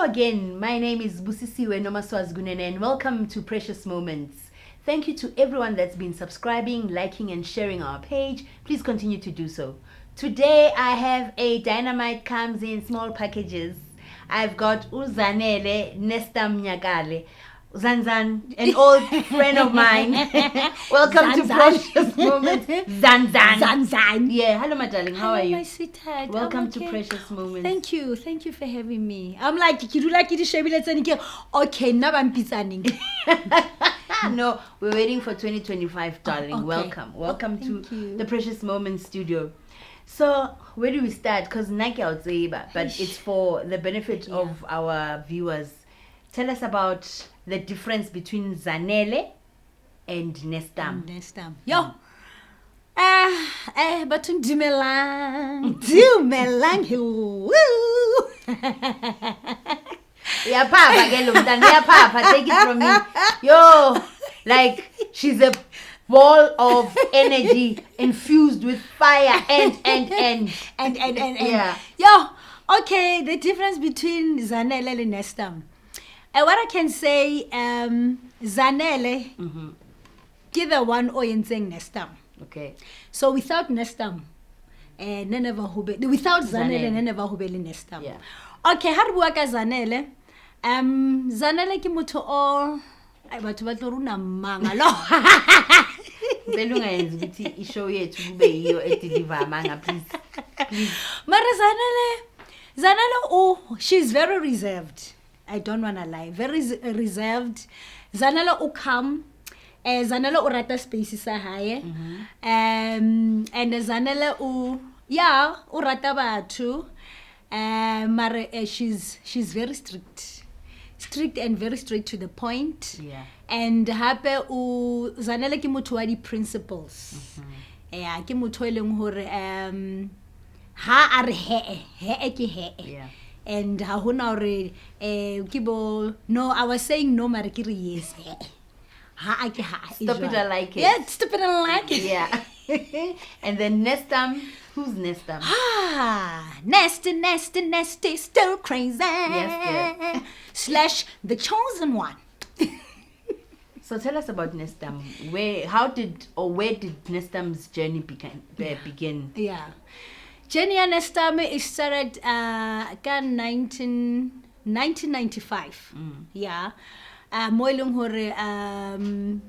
Hello again, my name is Busisiwe Nomaswazgunene and welcome to Precious Moments. Thank you to everyone that's been subscribing, liking and sharing our page. Please continue to do so. Today I have a dynamite comes in small packages. I've got Zanele Nyakale, Zanzan, an old friend of mine. Welcome to Precious Moments. Zanzan. Yeah, hello my darling, how are you? My sweetheart. Welcome to Precious Moments. Thank you for having me. I'm like, okay, now I'm pizzaning. No, we're waiting for 2025, darling. Okay. Welcome to you. the Precious Moments studio. So, where do we start? Because Nike out there, but it's for the benefit of our viewers. Tell us about the difference between Zanele and Nestam. Nestam. Yo. But dumelang. Woo. Yeah, Papa, take it from me. Yo, like she's a ball of energy infused with fire and. Yeah. Yo, okay, the difference between Zanele and Nestam. What I can say, Zanele, is the one orienting Nestam. Okay. So without Nestam, without Zanele, never hubeli Nestam. Yeah. Okay, how do we Zanele? Zanele ki motho o batho ba tlo runa mangalo. Belunga yenza ukuthi ishow yethu kube yiyo edeliver manga please. Mara Zanele, she's very reserved. I don't want to lie. Very reserved. Zanele come. Zanele o rata space sa hae. And Zanele o rata batho. Mara she's very strict and very straight to the point. Yeah. And hape Zanele ke motho wa di principles. Ke motho eleng hore ha are he ke he. Yeah. And ha hona hore no, I was saying no mara ke re yes. Ha Stop it, I like it. Yeah, stop it, I like it. Yeah. And then Nestam, who's Nestam? Nasty, still crazy. Yes. / the chosen one. So tell us about Nestam. Where did Nestam's journey begin? Yeah. Journey on Nestam is started 1995. Yeah. Mo eleng hore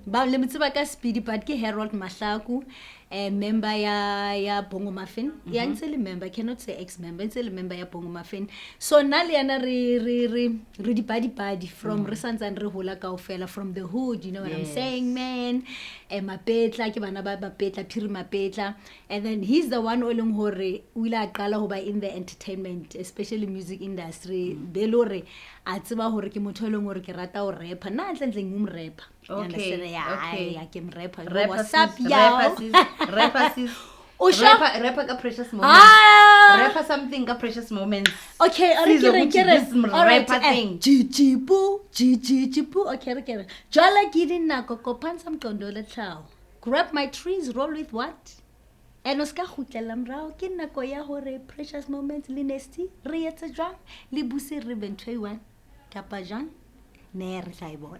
ba le metse ba ka speedy but ke Harold Mahlaku, member ya Bongo Muffin. Ya ntse le member, I cannot say ex member, ntse le member ya Bongo Muffin. So na le yana re di badi from re Zanzan re hola kaofela from the hood, you know what I'm saying, man. Mapetla ke bana ba mapetla phiri mapetla, and then he's the one o eleng hore o ile a qala ho ba in the entertainment, especially music industry. Belore a tseba hore ke motho eleng hore ke rata o rapper na ntleng um rapper. Okay. Yeah, ke rapper. What's up, Rapper ka Precious Moments. Rapper something ka Precious Moments. Okay, rapper thing. Jijibu. Okay. Jala gidin na kokopan sam kondola tlao. Grab my trees, roll with what? And oska khutlela mrao ke nako ya hore Precious Moments le Nesty re etse jwang le buse re 21 kapa jwang ne re tla ibona.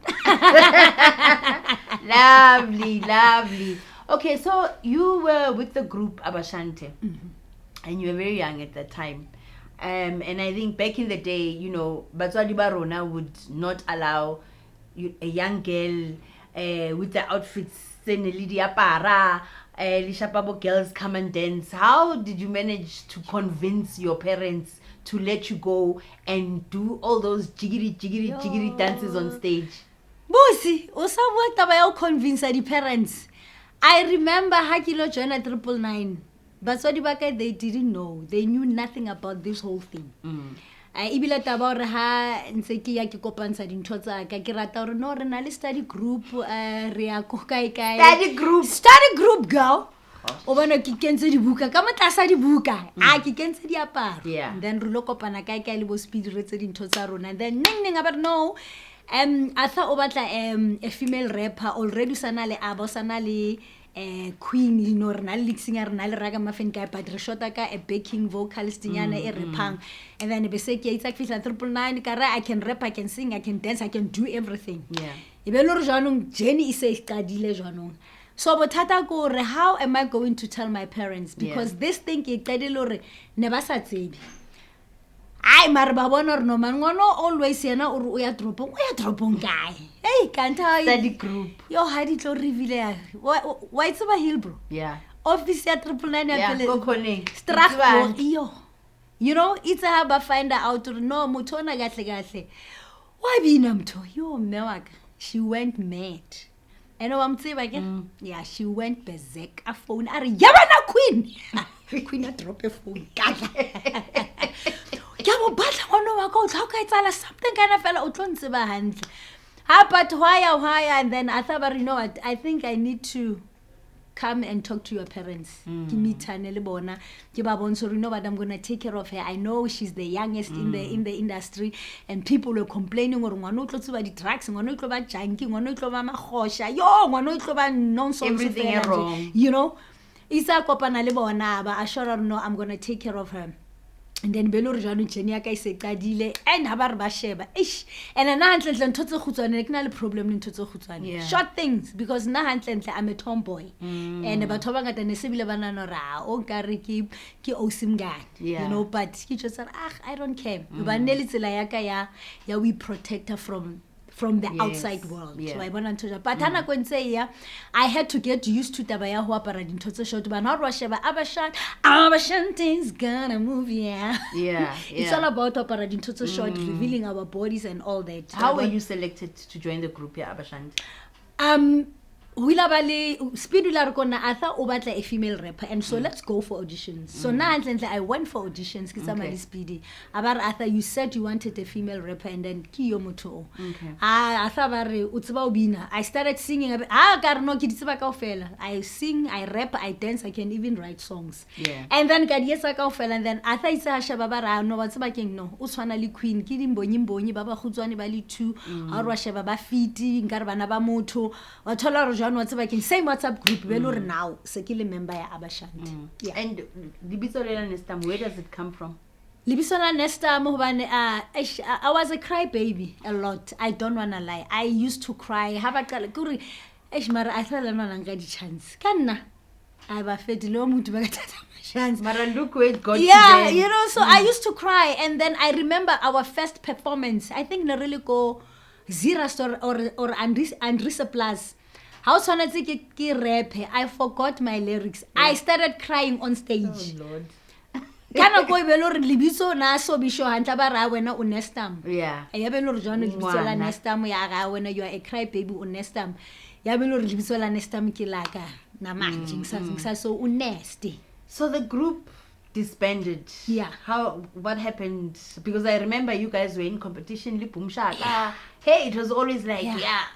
Lovely. Okay, so you were with the group Abashante, and you were very young at that time. And I think back in the day, you know, Batswadi Barona would not allow a young girl with the outfits, Lydia Para, Lishapabo girls come and dance. How did you manage to convince your parents to let you go and do all those jiggity dances on stage? Busi, usabwa taba ya convince the parents. I remember Hakilo joined at 999. But so they didn't know. They knew nothing about this whole thing. Ibila taba re ha ntse ke ya ke kopantsha dintho tsa ka ke rata hore no re na le study group re ya go kae study group girl. O bona ke kentse dibuka ka motlasa dibuka ke kentse diaparo. Then re lo kopana kae le bo speed re tse dintho tsa rona. And then ning about no I thought o batla a female rapper already sana le Aba sana le Queen, you know, rena le singer rena le ragamuffin guy, but re shota ka a backing vocalist nyana e repang, and then be say ke itsa fihla 999 ka ra I can rap, I can sing, I can dance, I can do everything. E be lo re jwanong Jenny is se qadile jwanong. So bothata ko re how am I going to tell my parents, because this thing ke qadile hore ne ba sa tsebe. Ai mara ba bona re no man ngono always yena o re o ya dropong guy. Hey, can't tell you. Study group. Yo ha di tlo reveal. Why it's over hill bro? Office ya 999 ya pele. Go calling. Strasbourg yo. You know, it's a ba find out no motho ona gahle. Why bina mtho? Yo mewaka. She went mad. I know I'm saying again. Yeah, she went berserk. A phone are yabana queen. Queen a drop a phone. Yabo batla ngono wa go tla ka itsala something kana fela o tlo ntseba hantle. Ha but why and then I thought, you know what, I think I need to come and talk to your parents. Give me time le bona. Ke ba bontsho you know what, I'm going to take care of her. I know she's the youngest in the industry, and people were complaining gore ngwana o tlo tsuba di drugs, ngwana o tlo ba junkie, ngwana o tlo ba magosha. Yo, ngwana o tlo ba nonsense. Everything is wrong. You know? Isa kopana le bona ba assure no, I'm going to take care of her. And then belo re jwanong Jenny ya ka ise qadile and ha ba re ba sheba ish and na hantle ntho tse khutswane ke na le problem le ntho tse khutswane short things because na hantle I'm a tomboy and batho ba ngata ne se bile bana no ra o ka re ke osimngane you know, but ke just I don't care ba ne le tsela ya ka ya we protect her from the outside world. So I want to but hana ko ntse ya I had to get used to taba ya ho apara dintho tse short ba na ro sheba Abashante is gonna move it's all about apara dintho tse short, revealing our bodies and all that. How were you selected to join the group ya Abashante? Wila bale speed wila rekona atha o batla a female rapper, and so let's go for auditions. So na hantle I went for auditions ke tsamaya speedy abar atha you said you wanted a female rapper, and then ki yo motho atha ba re o tseba o bina. I started singing ka re no ke ditseba kaofela. I sing, I rap, I dance, I can even write songs and then ka dietsa kaofela, and then atha itsa shaba ba ra no ba tseba keng no o tshwana le Queen ke dimbonyi ba ba khutswane ba le 2 ha ro sheba ba fiti nkare bana ba motho wa thola what's about same WhatsApp group belor now sekile member ya Abashante. And libiso lela Nestam, where does it come from? Libiso la Nestam hobane I was a cry baby a lot. I don't want to lie, I used to cry ha ba qala kuri mara I thought nna nka di chance kanna I ba fedile motho ba ka tata chance mara look where it got you know, so I used to cry, and then I remember our first performance, I think ne really go Zira store or Andrisa Plus. How tshwanetse ke rap, I forgot my lyrics. I started crying on stage. Oh Lord. Kana go be lo re libiso na so bisho hantla ba ra wena o Nestam. Ya be lo re jwana libiso la Nestam ya ga wena you are a cry baby o Nestam. Ya be lo re libiso la Nestam ke laka na manjing sa so o nasty. So the group disbanded. What happened? Because I remember you guys were in competition li Boom Shaka. Hey, it was always like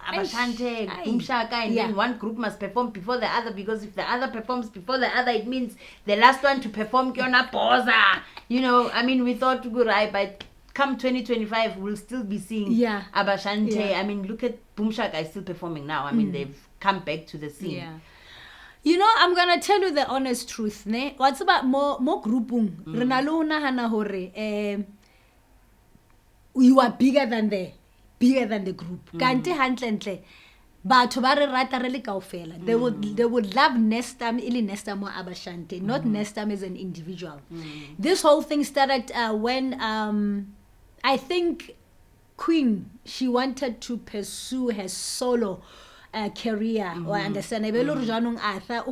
Abashante, Boom Shaka, and then one group must perform before the other, because if the other performs before the other, it means the last one to perform kiona poza. You know, I mean, we thought good, right? But come 2025, we'll still be seeing Abashante. I mean, look at Boom Shaka is still performing now. I mean, they've come back to the scene. You know, I'm gonna tell you the honest truth, ne. What's about more groupung? Renalo nahana hore. You are bigger than the group. Kanti hantle. Batho ba re rata re le kaofela. They would love Nestam, ili Nestam or Abashante, not Nestam as an individual. This whole thing started when I think Queen, she wanted to pursue her solo career, or understand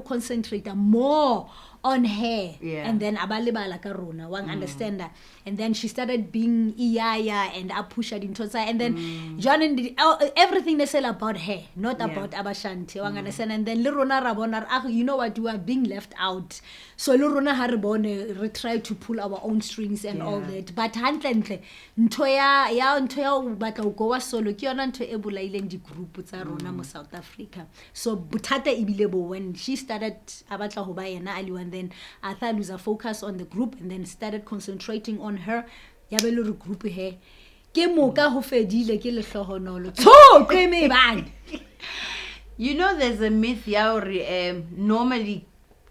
concentrate more on her, and then abalibala ka rona wang understand that, and then she started being iyaya and pushed into side, and then John everything they say about her, not about Abashante wang understand, and then le rona ra bona you know what, you are being left out, so le rona ha re bone re try to pull our own strings and all that, but hantle ntho ya batla go wa solo ke yona ntho e bolaileng di group tsa rona mo South Africa. So buthata ibile bo when she started abatla ho ba yena ali, and then I thought lose a focus on the group, and then started concentrating on her. Ya be le group he ke moka ho fedile ke le hlohonolo tso ke me bang You know, there's a myth, normally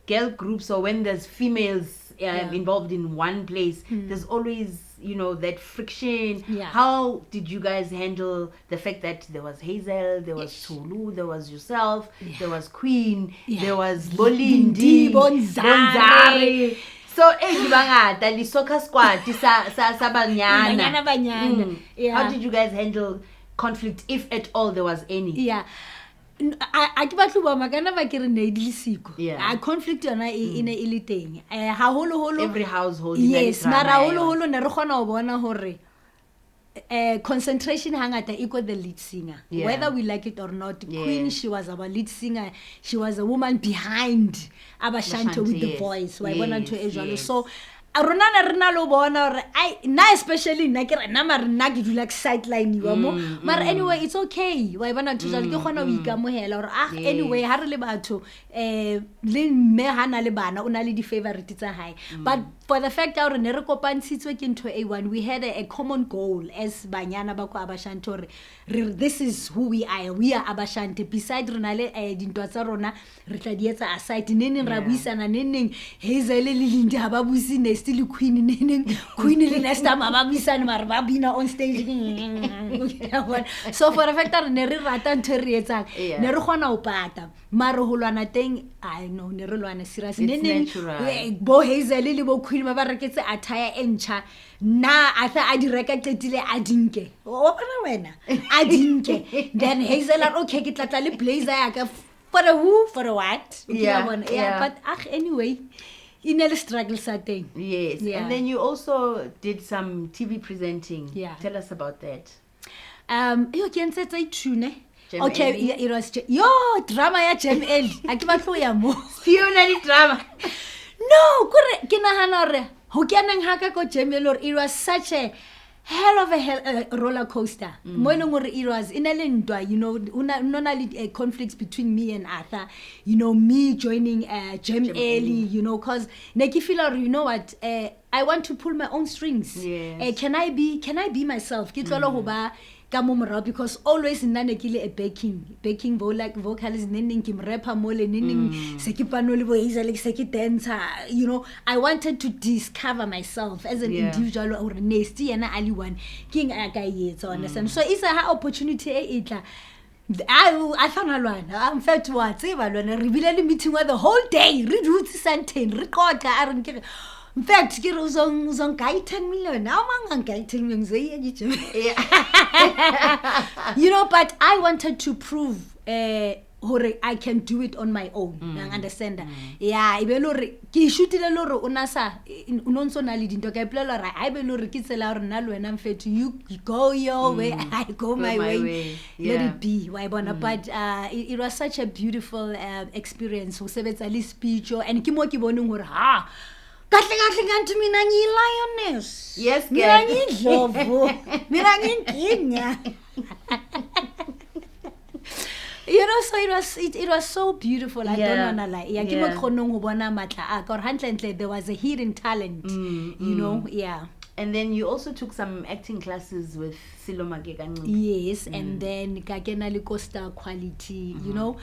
girl groups, or when there's females involved in one place, there's always, that friction. Yeah. How did you guys handle the fact that there was Hazel, there was Tulu, there was yourself, there was Queen, there was Bolindi, Bonzari. So, the soccer squad, sa banyana. How did you guys handle conflict, if at all there was any? Yeah. I conflict in a thing. Every household. Yes, concentration hangata equal the lead singer. Whether we like it or not, Queen, she was our lead singer. She was a woman behind Aba Shante with the voice. So especially like sideline but anyway, it's okay. Anyway, but for the fact that we had a common goal as Banyana Bako Abashante. This is who we are. We are Abashante. Beside Ronale Dintoazarona, Ritadieta aside, Nin Rabisa and Nin Hazel Linda Hababusi, still Queen Nestam Ababisa and Marbabina on stage. So for the fact that Neri Ratan Terrieta, Neruana Opata, Marohulana thing, I know Nerulana Siras, Bo Hazel Lilibo Queen Mabarakets attire encha. Na I directed Adinke. Adinke. Then Hazel okay, get Latali plays for a who, for a what? But anyway, in a struggle setting. Yes. And then you also did some TV presenting. Yeah. Tell us about that. You can say it's tune. Okay, it was drama ya Gem L. Akibatlo ya mo. Purely drama. No, correct. Kinahanore. It was such a hell of a roller coaster. It was in conflicts between me and Arthur. Me joining Gem Early, because you know what? I want to pull my own strings. Yes. Can I be myself? Because always nanekile a baking vocalist nending rapper mole nending sekipanoli boizalik seki dancer. I wanted to discover myself as an individual or nasty and ali one king agaye. So understand. So it's a opportunity itla. I found one. I'm fed to what say reveal meeting where the whole day read roots santain record in fact, get us on 10 million. Now I'm 10 million. But I wanted to prove I can do it on my own. Understand that? Yeah, I shoot it a loro unasa unonsonali dinto ka plela I belore ke tsela re nalo wena mfethu you go your way, I go my way. Let it be. Why bona? But it was such a beautiful experience. So sebetsa le speech and ke mo ke boneng hore Kahle mina lioness. Yes, mina ndlovu. Mina nginya. So it was so beautiful. I don't wanna lie. There was a hidden talent. And then you also took some acting classes with Silo Magegani. Yes, and then Kakenali Costa quality, girl,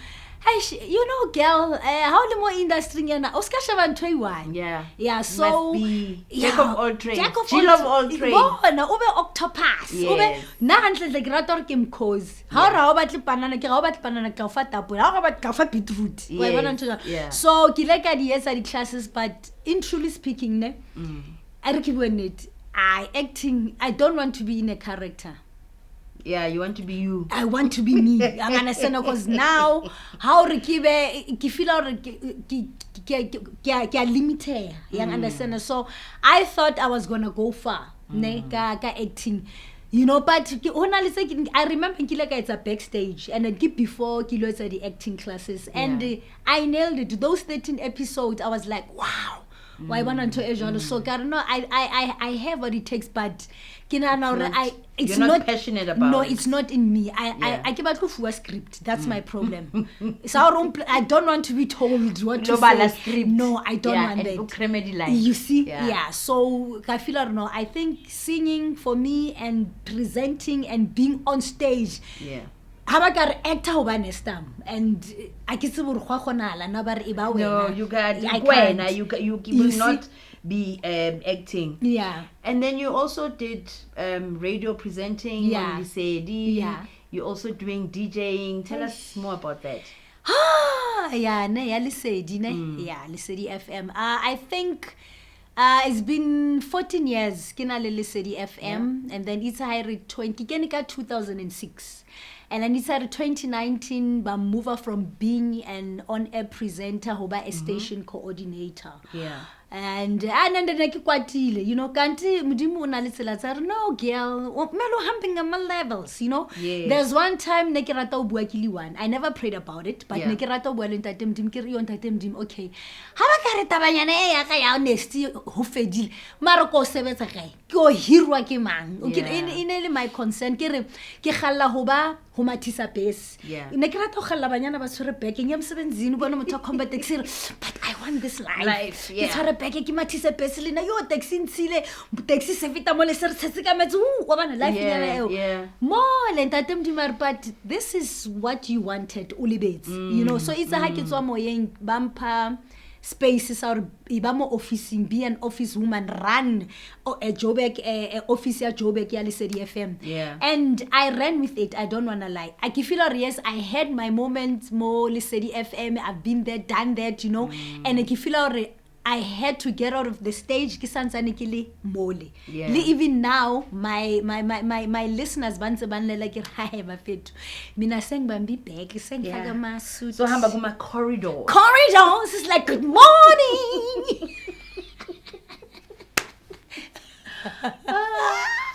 how the more industry Oscar Shavan 21. Yeah, so must be jack of all trades. Jill of all trades. Over octopus. Yes. Na handle the grator kim cause. How about banana kafa tapu? How about kafa beetroot? So Kileka the classes, but in truly speaking, I don't want to be in a character. Yeah, you want to be you. I want to be me. I'm understand because now how Rikibe Kifila limited. You understand? So I thought I was gonna go far. Acting. But I remember Kileka it's a backstage and I did before Kilo at the acting classes and I nailed it. Those 13 episodes I was like, wow. Why want to so I have what it takes, but you're not passionate about it. No, it's not in me. I keep a script. That's my problem. So I don't want to be told what to say. Script. No, I don't want that. You see? So I feel I think singing for me and presenting and being on stage. Haba ka re actor hoba Nestam, and I ke se borwa khonala na ba re e ba wena. No, you got I wena, can't. you will You not see? be acting. Yeah. And then you also did radio presenting Yeah. on Lisedi. Yeah. You're also doing DJing. Tell us more about that. Yeah, ne ya Lesedi ne. Yeah, Lesedi FM. I think it's been 14 years ke na le Lesedi FM, and then it's higher 20 ke ne ka 2006. And then it's at 2019 ba move from being an on-air presenter hoba a station coordinator. Yeah. And then ke kwatile, you know, kanti modimo o na le tsela tsa re, no girl, melo humping on my levels, you know. Yes. There's one time ne ke rata o bua ke liwan. I never prayed about it, but Yeah. ne ke rata o bua le ntate modimo ke re yo ntate modimo, okay, ha ba ka re tabanyana e ya ka ya honesty ho fedile mara ko sebetsa kae ke o hirwa ke mang. Okay, Yeah. in le my concern ke re ke khalla hoba ho mathisa base. Yeah. Ne ke rata o khalla banyana ba tshwere backing ya msebenzini bona motho a combat taxi, but I want this life. Yeah. Ke tshwere beke ke mathisa base lena yo taxi ntshile taxi se fita mo le se re tshetse ka metsi wa bana life Yeah, ya eo yeah. mo le ntate mdimar, but this is what you wanted o lebetse, you know. So it's a ha ke tswa moyeng bampa spaces or iba mo officing, be an office woman, run a Joburg office ya Joburg ya Lesedi FM. Yeah. And I ran with it. I don't wanna lie. I can feel yes, I had my moments more Lesedi FM. I've been there, done that, you know. And I can feel I had to get out of the stage. Yeah. Even now, my listeners banse banle like hi bafethu. Mina seng bambi back, seng Yeah. faka masuit. So hamba kuma corridor. Corridors is like good morning.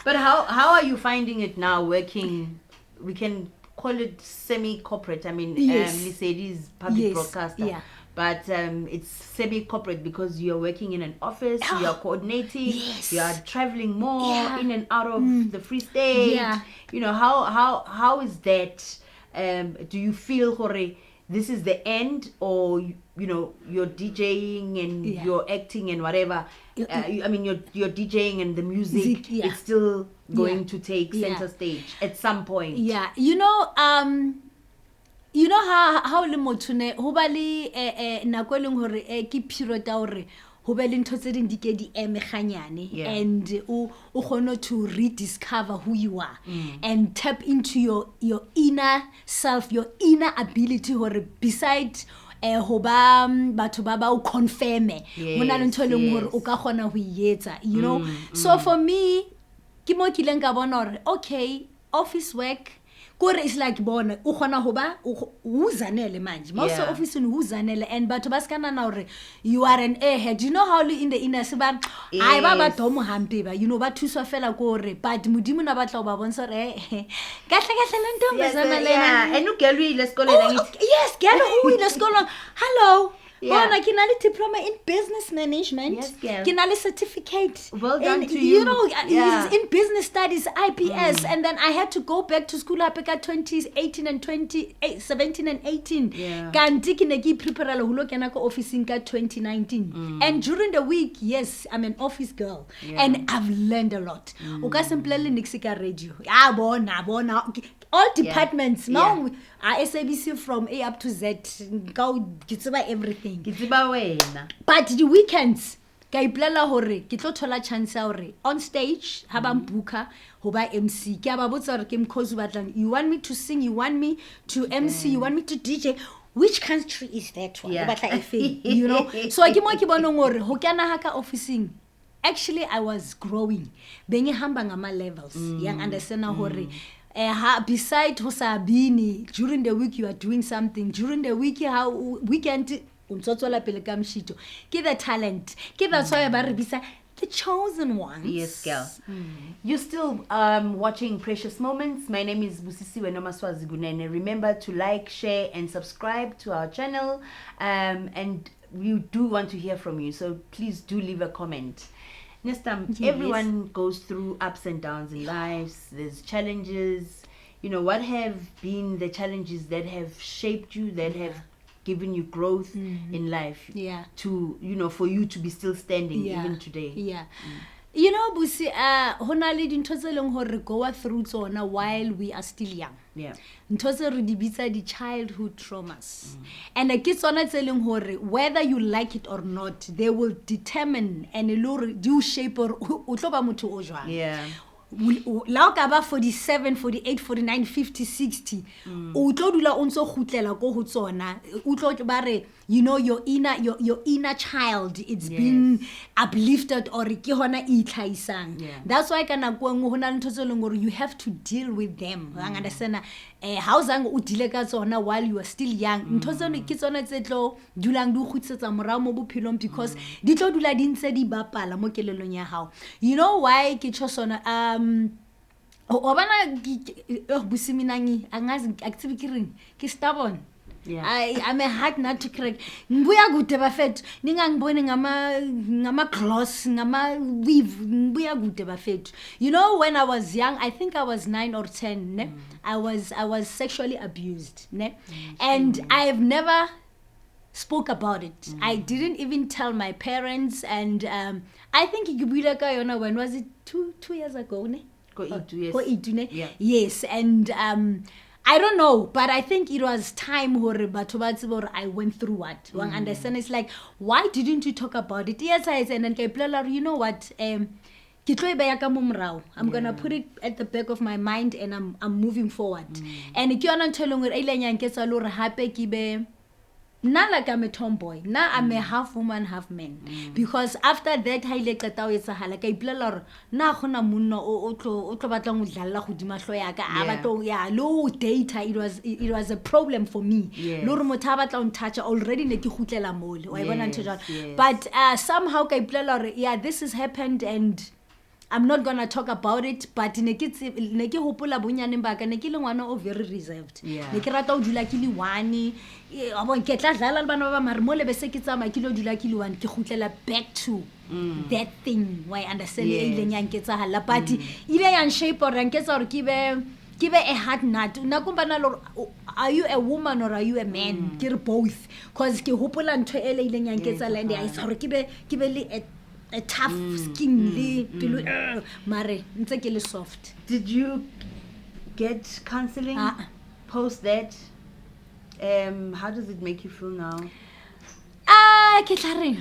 But how are you finding it now working? We can call it semi-corporate. I mean, Yes. Lisedi's public Yes, broadcaster. yeah. But it's semi-corporate because you're working in an office, you're coordinating, Yes. you are traveling more Yeah. in and out of the Free State. Yeah. You know, how is that? Do you feel, Hore, this is the end, or you know, you're DJing and Yeah. you're acting and whatever? I mean, you're DJing and the music, Yeah. it's still going Yeah. to take Yeah. center stage at some point. Yeah, you know how le motho ne ho ba le nako leng hore ke period ya hore ho be le ntho tse ding di ke di eme ganyane, Yeah. and o kgone to rediscover who you are and tap into your inner self, your inner ability hore beside ho ba batho ba ba o confirm Yes, hona le ntho e leng hore yes. o ka kgona ho etsa, you know. So for me ke mo ke leng ka bona hore okay, office work kore is like bona o khona hoba o Zanele manje ma so Yeah. office hu Zanele, and batho ba skana na hore you are an airhead, you know how in the inner se ba ai ba ba Yes. domo hampe ba, you know, ba thuswa fela kore but modimo na batla ba bonsa re kahle le ntombi Yes, Zanele yeah. And you girl, let's call Oh, it. okay, yes, girl, let's go on. Hello. Yeah. Bona ke na le diploma in business management. Yes, girl. Ke na le certificate. Well done in, to you you. know, Yeah. in business studies, IPS, and then I had to go back to school up 2018 and 2017 and 18. Yeah. Kanti ke ne ke prepare lo hulo kena ko officing ka 2019. And during the week, yes, I'm an office girl, Yeah. and I've learned a lot. O ka simple le nix ka radio. Ya bona all departments now are SABC from A up to Z. Go get everything. Ke tseba wena. But the weekends, ka iplela hore ke tlo thola chance ya hore on stage ha ba mbuka ho ba MC. Ke ba botsa hore ke mkhozi batlang. You want me to sing, you want me to MC, you want me to DJ. Which country is that one? Yeah. Batla efe, you know. So ke mo ke bona ngore ho kana ha ka officing. Actually, I was growing. Bengi hamba ngama levels. Yang understand hore beside hosabini during the week you are doing something, during the week how weekend untsotswela pele ka mshito ke the talent ke that's why ba re bisa the chosen ones. Yes, girl. You're still watching Precious Moments. My name is Busisiwe Nomaswazi Gunene. Remember to like, share, and subscribe to our channel. And we do want to hear from you, so please do leave a comment. Nestam, Yes. everyone goes through ups and downs in lives. There's challenges. You know, what have been the challenges that have shaped you, that have given you growth in life? Yeah. To, you know, for you to be still standing Yeah. even today. Yeah. You know, Busi, hona le dintho tse leng hore re go through tsona while we are still young. Yeah. Ntho tse re di bitsa di childhood traumas. And ke tsona tse leng hore whether you like it or not, they will determine and do shape or o tlo ba motho o jwang. Yeah. La o ka ba 47, 48, 49, 50, 60 o tlo dula o ntse khutlela go ho tsona o tlo ba re you know your inner child, it's being uplifted or ke hona e tlhaisang. That's why kana go ngo hona ntho tse leng gore you have to deal with them. Wa understand how zang o dile ka tsona while you are still young. Ntho tsone ke tsona tse tlo dulang di khutsetsa morao mo bophelong because di tlo dula di ntse di bapala mo kelelong ya hao. You know why ke tsho sona obana busiminangi angazi active kiring ki stubborn. Yeah. I'm a hard nut to crack. Mbuya gude bafethu ningangiboni ngama gloss ngama weave mbuya gude bafethu. You know, when I was young, I think I was 9 or 10, ne? I was sexually abused, ne? And I've never spoke about it. I didn't even tell my parents, and I think when was it 2 years ago, ne? Yeah. Yes, and I don't know, but I think it was time where I went through what. You understand? It's like, why didn't you talk about it? Yes, I said, and you know what? I'm gonna put it at the back of my mind, and I'm moving forward. And if you're not telling me, now like I'm a tomboy, now I'm a half woman, half man. Because after that, I like like I blur na khona munno o batlang o dlalla go dima hlo ya ka a batlo ya low data. It was a problem for me. Lo re motho a batla o ntouch already ne ke khutlela mole wa bona ntho jana. But somehow ka blur yeah, this has happened and I'm not gonna talk about it, but ne ke hopola bonyane ba ka ne ke le ngwana o very reserved. Ne ke rata o dula ke le one abo ke tla dlala le bana ba mare mo le bese ke tsama ke lo dula ke le one ke khutlela back to that thing. Why understand e ile nyang ke tsa hala but ile yang shape or nke tsa re ke be a hard nut na kumbana lo are you a woman or are you a man? Ke re both cause ke hopola ntho ele ile nyang ke tsa land I sorry ke be le a tough skin le mare ntse ke le soft. Did you get counseling post that? How does it make you feel now? Ke tla reng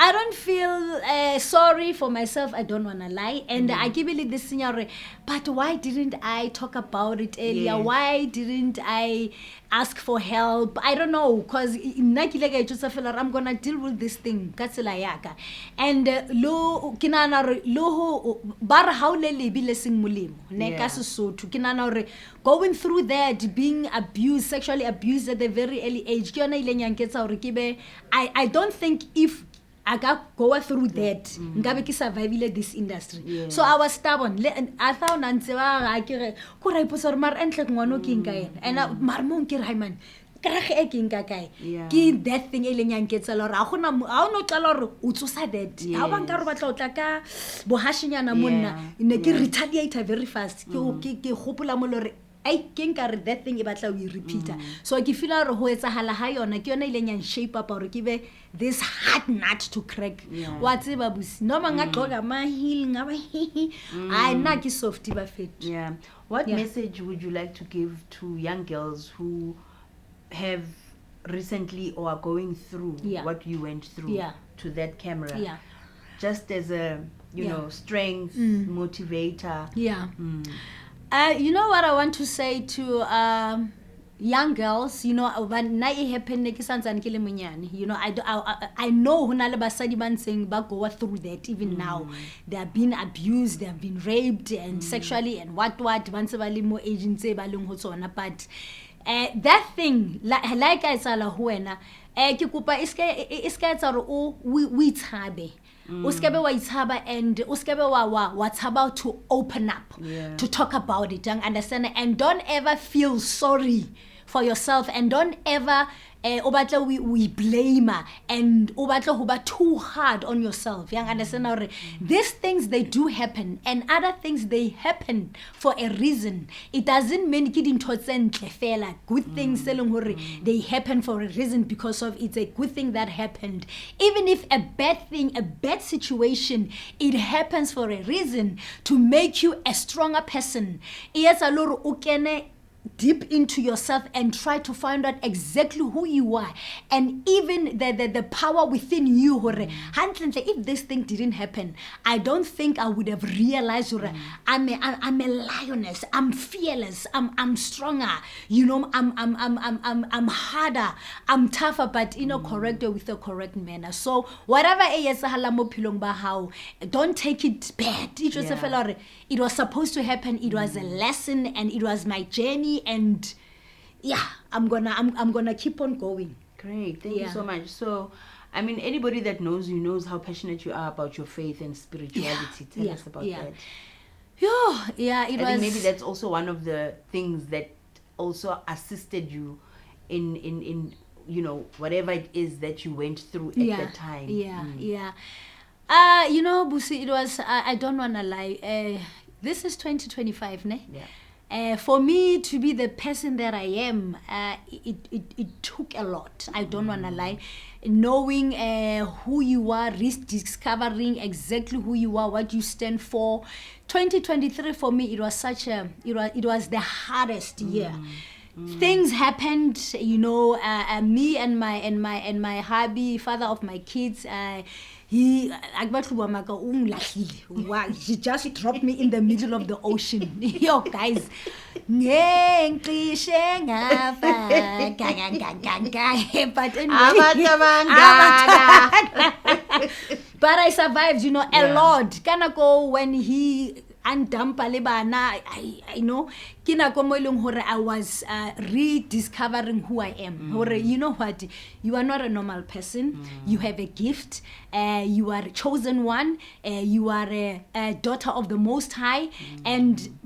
I don't feel sorry for myself. I don't want to lie. And I give it this scenario. But why didn't I talk about it earlier? Why didn't I ask for help? I don't know. Because I'm going to deal with this thing. And lo bar how lele bi lesing mulimo. Ne kaso so to kinana going through that, being abused, sexually abused at a very early age. I don't think if I got go through that. Ngabe ki survive this industry. So I was stubborn. I found nantsewa ga ke go ra iposa mar entle ngwana ke nka ena. And mar mo ke ra man. Krage e ke nka kae. Ke that thing e leng yang ke tsela ra gona a no tsela re o tsosa that. Ha ba nka re batla o tla ka bohashinyana monna. Ne ke retaliate very fast. Ke gopola mo lore I think that thing batla we repeater. So ke feel re ho etsahala ha yona ke yona ile nyang shape up or ke be this hard nut to crack. Wa tseba busi no manga qoga ma heel ngaba I na ke softy ba fet. Yeah. What message would you like to give to young girls who have recently or are going through what you went through to that camera? Just as a you know strength motivator. You know what I want to say to young girls, you know, when na e happen ke santsane ke le monyane, you know, I know hona le basadi ba ntseng ba go through that even now. They have been abused, they have been raped and sexually and what ba ntse ba le mo agency ba leng ho tsona, but that thing like I sala ho wena ke kopa iska etsa re o we tshabe uskebe wa itshaba and uskebe wa tshaba to open up to talk about it and understand and don't ever feel sorry for yourself, and don't ever we blame and too hard on yourself. You understand? These things, they do happen, and other things, they happen for a reason. It doesn't mean good things they happen for a reason, because of it's a good thing that happened. Even if a bad thing, a bad situation, it happens for a reason to make you a stronger person. Yes, deep into yourself and try to find out exactly who you are, and even the power within you. If this thing didn't happen, I don't think I would have realized I'm a lioness, I'm fearless, I'm stronger, I'm harder, I'm tougher, but correct with the correct manner. So whatever don't take it bad. It was supposed to happen. It was a lesson, and it was my journey, and I'm gonna keep on going. Great, thank you so much. So, I mean, anybody that knows you knows how passionate you are about your faith and spirituality. Tell us about that. I think maybe that's also one of the things that also assisted you in whatever it is that you went through at that time. Busi, it was, I don't want to lie, this is 2025, ne? For me to be the person that I am, it took a lot. I don't want to lie. Knowing who you are, discovering exactly who you are, what you stand for. 2023 for me, it was it was the hardest year. Things happened, me and my hubby, father of my kids, he just dropped me in the middle of the ocean. Yo, guys. But I survived, a lot. Kanako, when he undampa le bana, I know I was rediscovering who I am. You know what? You are not a normal person. You have a gift. You are a chosen one. You are a daughter of the Most High. And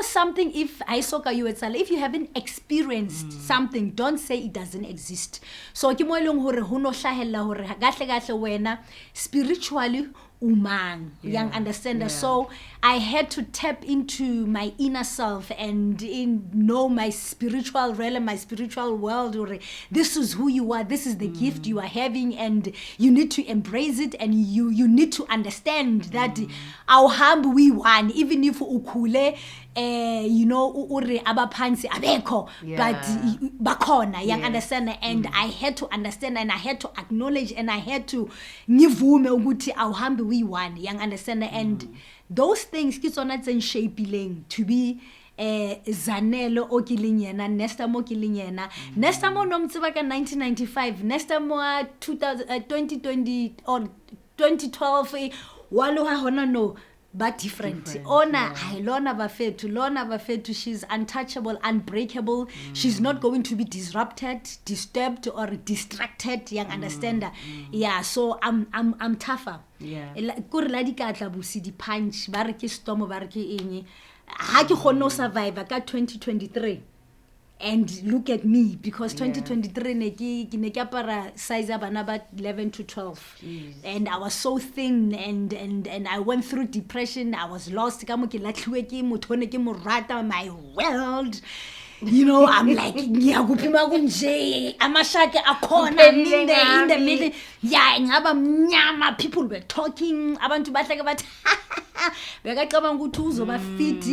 something, if you haven't experienced something, don't say it doesn't exist. So spiritually, young understander. So I had to tap into my inner self and know my spiritual realm, my spiritual world. This is who you are. This is the gift you are having, and you need to embrace it, and you need to understand that our humble we won, even if ukule abapansi abeko, but bakona, young understand. And I had to understand, and I had to acknowledge, and I had to nivume ukuthi our humble we won, young understand. And those things kitsona tsen shaping to be Zanele okilinyena, Nestam okilinyena. Nestam nomtsiba ka 1995, Nestam 2020 or 2012 waloha hona no, but different. Ona lona bafetu, she's untouchable, unbreakable. She's not going to be disrupted, disturbed, or distracted, young understander. So I'm tougher. Kore la dikatla busi di punch bare ke storm bare ke eng ha ke kgonne survivor ka 2023. And look at me, because 2023 ne ke apara size bana ba 11 to 12. And I was so thin, and I went through depression. I was lost. Ka mo ke latlhiwe ke motho ne ke mo rata, my world. I'm like, ngiyakupima kunje, amashake akhona in the middle. Ngaba mnyama, people were talking, abantu bahleke bathi bekacabanga ukuthi uzoba fit,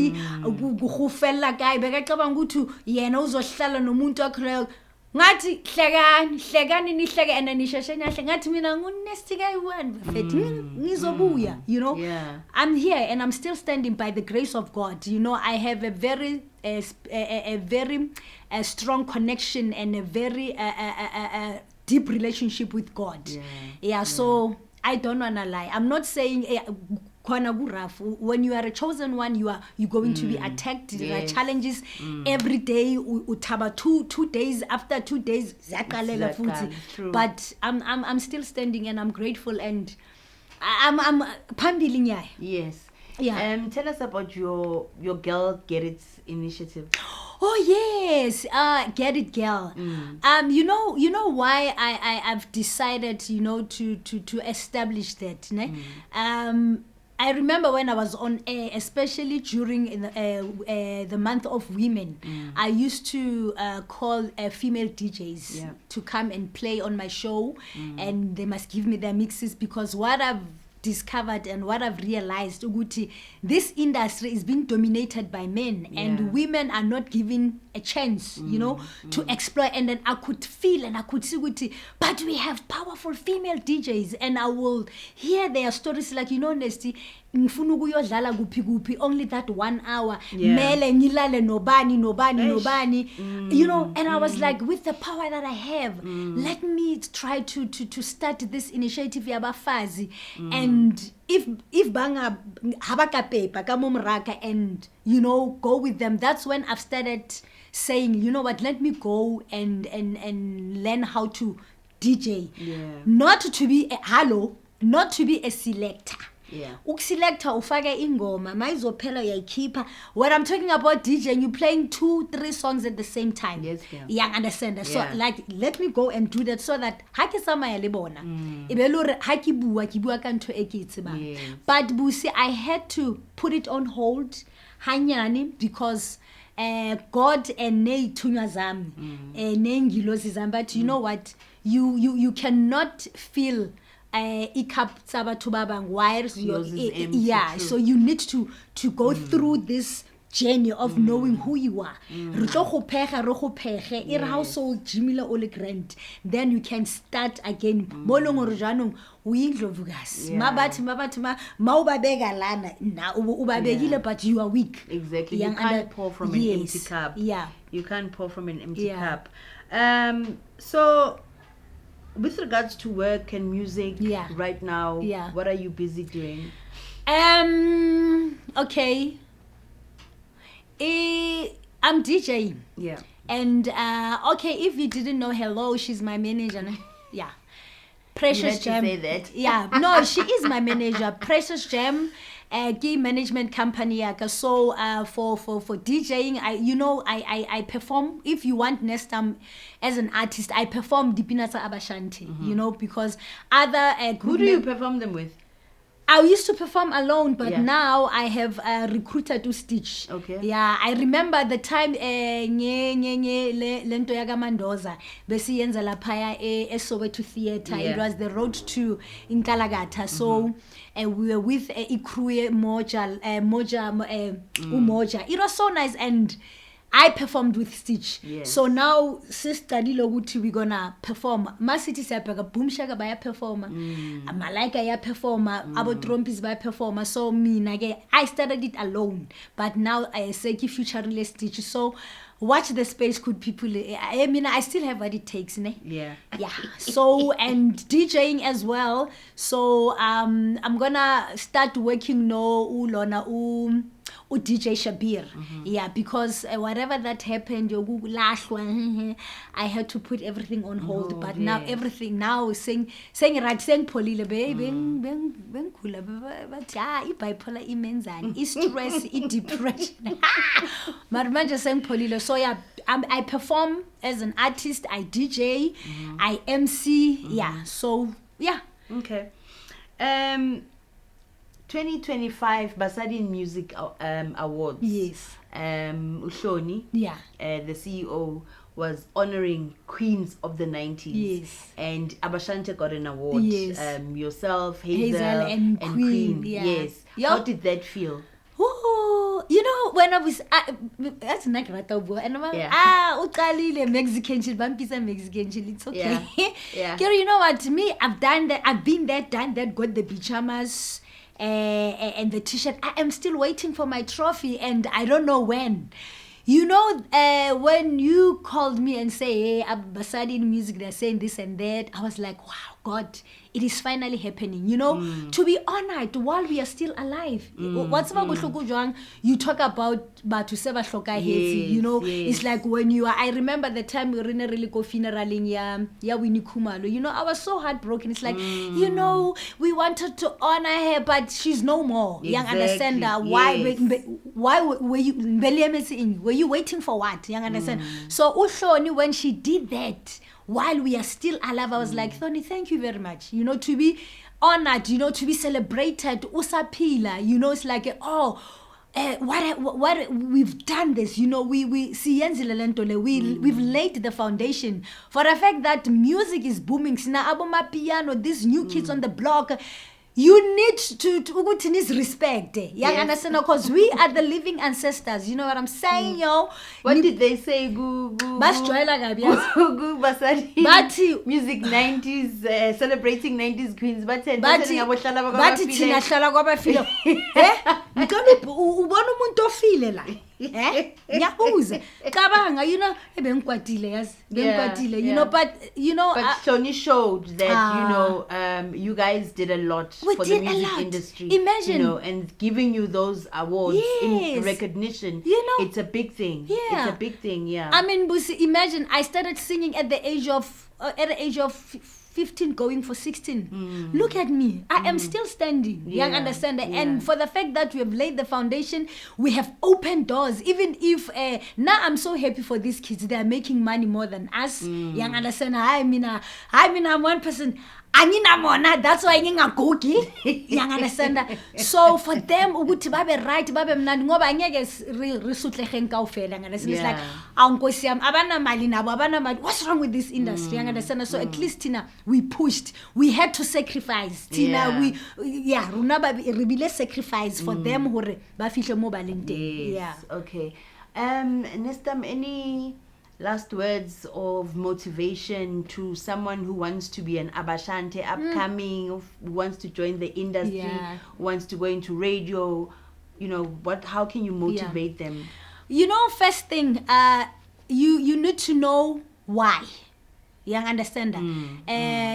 ukufela kayi, bekacabanga ukuthi yena uzohlala nomuntu akho. Ngathi hlekani nihleke, and nisheshe nyahle ngathi mina ngunestika iwan bafethi ngizobuya. I'm here, and I'm still standing by the grace of God. I have a very strong connection and a very deep relationship with God. So I don't wanna lie. I'm not saying when you are a chosen one, you're going to be attacked. There are challenges every day. Utaba 2 days after 2 days, but I'm still standing, and I'm grateful, and I'm pambiling. Yes. Tell us about your Girl Get It initiative. Oh yes, get it, girl. You know why I've decided, to establish that. Ne? I remember when I was on air, especially during the month of women, I used to call female DJs to come and play on my show, and they must give me their mixes, because what I've discovered and what I've realized, Uguti, this industry is being dominated by men, and women are not given a chance, to explore. And then I could feel and I could see, Uguti, but we have powerful female DJs, and I will hear their stories like, Nesty, ngifuna ukuyodlala kuphi kuphi, only that 1 hour, mele ngilale nobani, and I was like, with the power that I have, let me try to start this initiative yabafazi, and if banga habaka paper ka momraka, and go with them. That's when I've started saying, you know what, let me go and learn how to DJ, not to be a selector. Ukuselector ufake ingoma mayizophela uyayikhipha. When I'm talking about DJing, you playing 2-3 songs at the same time. Yes, understand that. So like, let me go and do that, so that ha ke samaya le bona ebe lore ha ke bua ka ntho e ke tsebang. But busi, I had to put it on hold hanyane, because God and ne thunywa zami ne ngilosi zami. But you know what, you cannot feel ikap sabathu babang wires, so you need to go through this journey of knowing who you are. Then you can start again. But you are weak. Exactly. You can't pour from an empty cup. You can't pour from an empty cup. So with regards to work and music right now, what are you busy doing? Okay. I'm DJing. And okay, if you didn't know, hello, she's my manager. Precious Gem. You had to say that. No, she is my manager. Precious Gem, gay management company. So for DJing, I perform. If you want Nestam as an artist, I perform Dipinasa Abashante. Because other who do you perform them with? I used to perform alone, but now I have recruited to Stitch. Okay. I remember the time lento yaga Mandoza besi yenza lapha eSoweto Theatre. It was the road to Inkalagata. So we were with Ikruye Moja Umoja. It was so nice, and I performed with Stitch. So now sister Liloguti, we're gonna perform. Ma City Sapega Boom Shaka by a performer. Malaika ya performer, Abo Trompis by performer. So I started it alone. But now I say future Stitch. So watch the space, could people. I still have what it takes, ne? So and DJing as well. So I'm gonna start working ulona DJ Shabir. Because whatever that happened, I had to put everything on hold. But now everything now saying polile but bipolar imenzani, stress, depression. Marmanja saying polile. So I perform as an artist, I DJ, I MC, so Okay. 2025 Basadin Music Awards. Ushoni, the CEO, was honoring queens of the 90s. And Abashante got an award. Yourself, Hazel and Queen. How did that feel? When I was that's not and I'm Mexican chill, it's okay. You know what, me, I've done that, I've been there, done that, got the pajamas and the t-shirt. I am still waiting for my trophy, and I don't know when. When you called me and say, hey, Basadi in music, they're saying this and that, I was like, wow. God, it is finally happening. You know, to be honored while we are still alive. What's about you talk about to seba hloka hetse, you know, it's like when you are, I remember the time we were in a really go funeraling ya Winnie Khumalo. You know, I was so heartbroken. It's like, you know, we wanted to honor her, but she's no more. Young understand that why were you waiting for what? Young understand. So Ushoni, when she did that while we are still alive, I was like, Thorny, thank you very much. You know, to be honored, you know, to be celebrated, usapila, you know, it's like, what we've done this, you know, we've laid the foundation for the fact that music is booming. Sina aboma piano, these new kids on the block. You need to respect. You understand? Because we are the living ancestors. You know what I'm saying, yo? What did they say? But music 90s, celebrating 90s queens. But ngiyabuza cabanga, you know, you know, but you know, Shoni showed that you know, you guys did a lot for the music industry. Imagine, you know, and giving you those awards in recognition. You know, it's a big thing. It's a big thing. I mean, Busi, imagine I started singing at the age of 15 going for 16. Look at me. I am still standing. Young understand that. And for the fact that we have laid the foundation, we have opened doors. Even if now I'm so happy for these kids. They are making money more than us. Young understand. I mean I'm one person. That's why young understand. So for them, ukuthi babe right, babe mnandi ngoba angeke risutlege kaofela. It's like awunkosi yami abana mali nabo abana mali. What's wrong with this industry? Young understand. So at least Tina, we pushed. We had to sacrifice. Tina, we runa sacrifice for them hore ba fihle mo balente. Yes. Okay. Nestam, any last words of motivation to someone who wants to be an Abashante upcoming, who wants to join the industry, wants to go into radio? You know, how can you motivate them? You know, first thing, you need to know why. You understand that?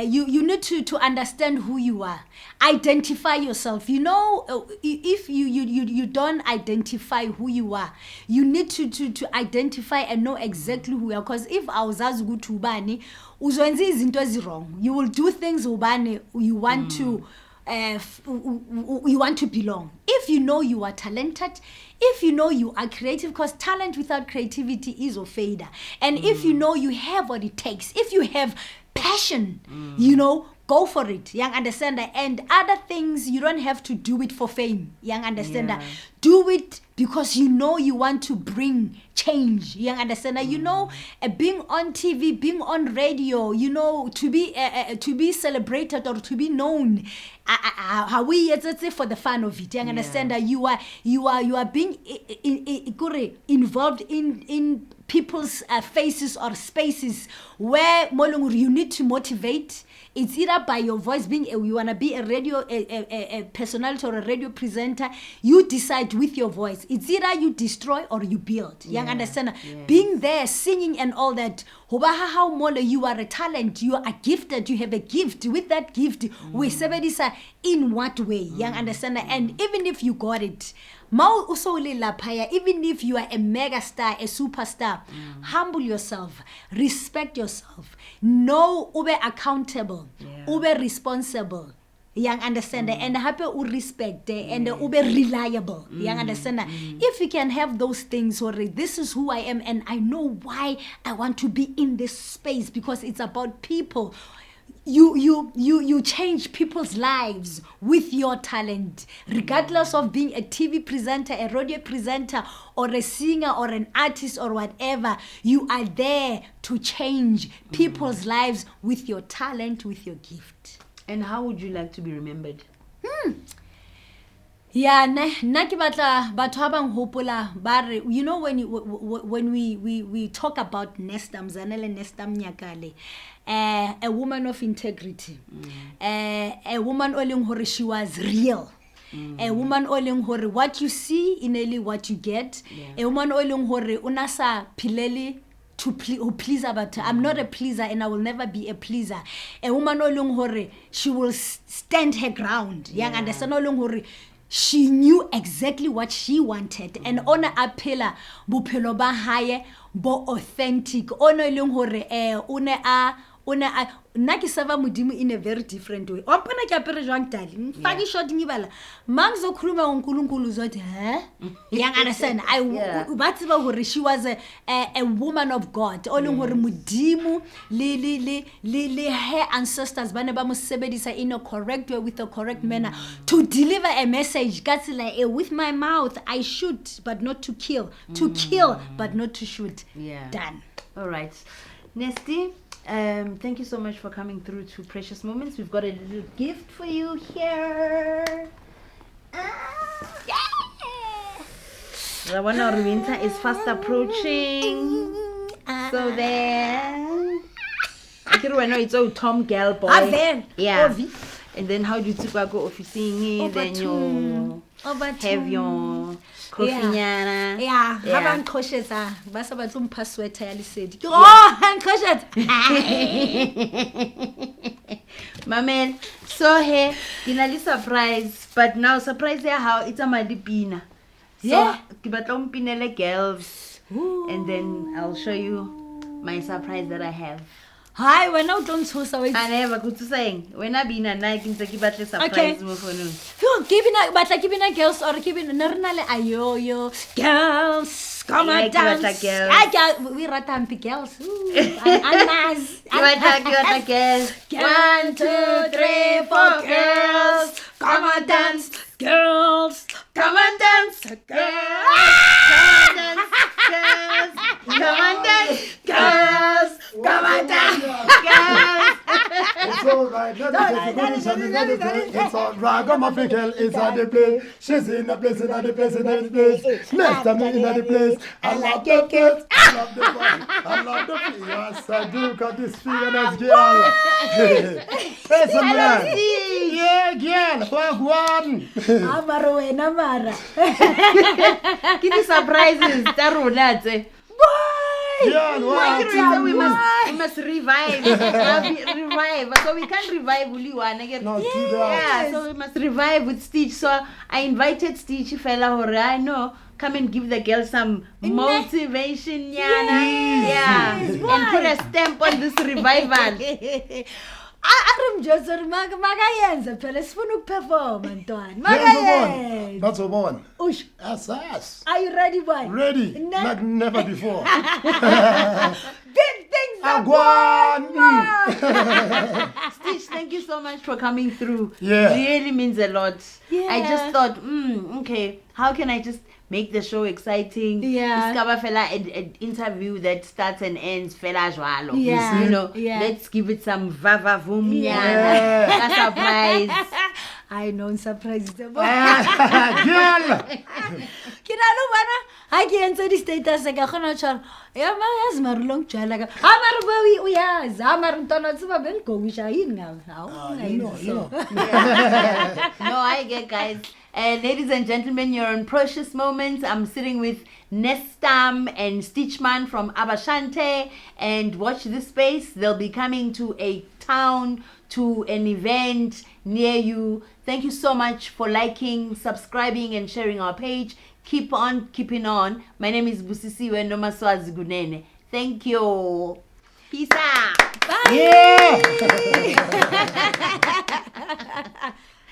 You need to understand who you are. Identify yourself. You know, if you don't identify who you are, you need to identify and know exactly who you are. Because if I was as good to Ubani, uzwenzi izinto wrong. You will do things Ubani you want to. You want to belong. If you know you are talented, if you know you are creative, because talent without creativity is a failure. And if you know you have what it takes, if you have passion, you know, go for it. Young understander. And other things, you don't have to do it for fame. Young understander. Do it because you know you want to bring change. Young understander. You know, being on TV, being on radio, you know, to be celebrated or to be known. How we for the fun of it. Young understander. You are being involved in people's faces or spaces where you need to motivate. It's either by your voice, you want to be a radio a personality or a radio presenter. You decide with your voice. It's either you destroy or you build. You understand? Being there, singing and all that. You are a talent. You are gifted. You have a gift. With that gift, we in what way? You understand? And even if you got it, even if you are a mega star, a superstar, humble yourself, respect yourself, know ube accountable, ube responsible. Young understand and happy respect and ube reliable. Young understand if you can have those things, this is who I am and I know why I want to be in this space because it's about people. You change people's lives with your talent, regardless of being a TV presenter, a radio presenter, or a singer, or an artist, or whatever. You are there to change people's lives with your talent, with your gift. And how would you like to be remembered? Yeah, naki batla batho ba bang hopola bare, you know, when we talk about Nestam, Zanele Nyakale, a woman of integrity, a woman oleng hore she was real, a woman oleng hore what you see in what you get, a woman oleng hore unasa pileli to please but I'm not a pleaser and I will never be a pleaser. A woman no long hore, she will stand her ground. Yang understand no long hore. She knew exactly what she wanted and on a pillar bophelo ba hae bo authentic ono long hore una nna ke serva modimo in a very different way. Wa mpona ke apere jwang tali mfaki short ngibala mangzo khuluma ngoNkulunkulu zothi yang understand I bathi ba hore she was a woman of God oleng hore modimo le her ancestors bane ba mo sebedisa in a correct way with a correct manner to deliver a message ka tsela with my mouth I shoot but not to kill but not to shoot. Done. All right, Nesty, thank you so much for coming through to Precious Moments. We've got a little gift for you here. The one our winter is fast approaching. So there. I know it's all Tom Girl Boy. Yeah. And then how do you go officing? Then you have your coffee-nyana. Yeah. Have cautious. Basa ba tum password ya lisedi. Oh, cautious. Mamen, so hey, dinali surprise, but now surprise ya how it's a madipina. So, kibatla umpinele girls. And then I'll show you my surprise that I have. Hi, when I don't so sorry. I never could to saying when I been a night in the kibatle surprise mo for no. You giving a but like giving a girls or giving narnale ayo girls come on dance. We ratampi girls. Anas. You are girls. 1, 2, 3, 4 girls. Come on dance. Girls. Come on dance. Girls. Come on dance. Girls. Come on dance. It's all right. It's all right. Ragamuffin girl is at the place. She's in the place, in the place, in the place. Nestam in the place. I love the kids. I love the fun. I love the feel. Yes, I do. Got this feeling girl. Hey, someone. Yeah, girl. One. Amaro and Amara. Give me surprises. Tarunate. Yeah, we must revive. Revive. So we can't revive only one again. No, so we must revive with Stitch. So I invited Stitch fella hore. I know. Come and give the girl some motivation, Yana. Yeah. And put a stamp on this revival. I'm just a magayenza, Pelesfunu perform, Antoine. That's a one. Ush. Yes. Are you ready, boy? Ready, like never before. Big things are Stitch, thank you so much for coming through. Yeah. Really means a lot. Yeah. I just thought, okay, how can I just make the show exciting? Yeah. Discover fella an interview that starts and ends fella jwalo. Yeah. You know, let's give it some vava vum. Yeah. A surprise. I know surprise. Girl. Kinalo bana ha ke entse di status ka khona tshwara ya ma ya zmarulong tshwala ka ha marubawi o ya zamar ntona tsiba ben go wisha yin nga No, I get guys. Ladies and gentlemen, you're on Precious Moments. I'm sitting with Nestam and Stitchman from Abashante, and watch this space. They'll be coming to a town, to an event near you. Thank you so much for liking, subscribing, and sharing our page. Keep on keeping on. My name is Busisiwe Nomaswazi Gunene. Thank you. Peace out. Bye. Yeah.